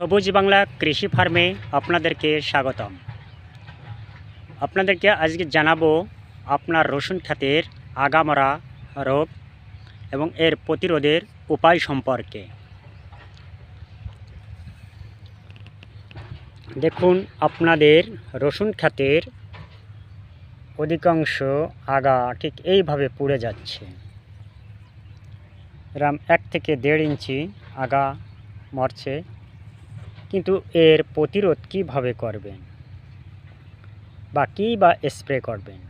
সবুজ বাংলা কৃষি ফার্মে আপনাদেরকে স্বাগতম। আপনাদেরকে আজকে জানাবো আপনার রসুন ক্ষেতের আগামরা রোগ এবং এর প্রতিরোধের উপায় সম্পর্কে। দেখুন, আপনাদের রসুন ক্ষেতের অধিকাংশ আগা ঠিক এইভাবে পুড়ে যাচ্ছে। এরম 1 থেকে 1.5 ইঞ্চি আগা মরছে, কিন্তু এর প্রতিরোধ কিভাবে করবেন বা স্প্রে করবেন,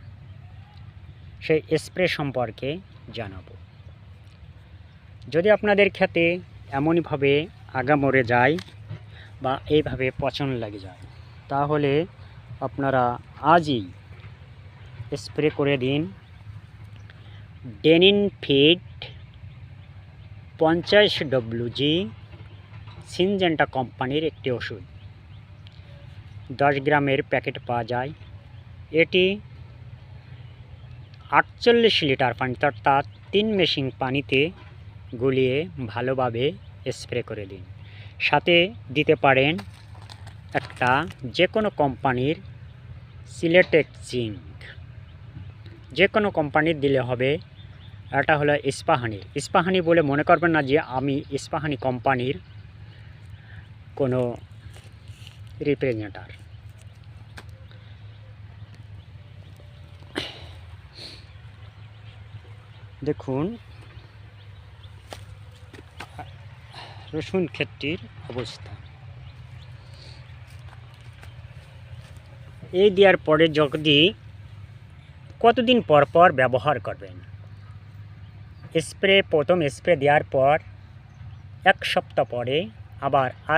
সেই স্প্রে সম্পর্কে জানাবো। যদি আপনাদের ক্ষেতে এমনভাবে আগা মরে যায় বা এইভাবে পচন লেগে যায়, তাহলে আপনারা আজই স্প্রে করে দিন ডেনিন ফিট 50 WG সিনজেন্টা কোম্পানির একটি ওষুধ। 10 গ্রামের প্যাকেট পাওয়া যায়। এটি 48 লিটার পানি, অর্থাৎ 3 মেশিন পানিতে গুলিয়ে ভালোভাবে স্প্রে করে দিন। সাথে দিতে পারেন একটা যে কোনো কোম্পানির সিলেটেক জিঙ্ক, যে কোনো কোম্পানির দিলে হবে। এটা হলো ইস্পাহানি বলে মনে করবেন না যে আমি ইস্পাহানি কোম্পানির কোনো রিপ্রেজেন্টেটিভ। দেখুন রসুন ক্ষেতটির অবস্থা। এই দেওয়ার পরে যদি কতদিন পর পর ব্যবহার করবেন। প্রথম স্প্রে দেওয়ার পর 1 সপ্তাহ পরে আবার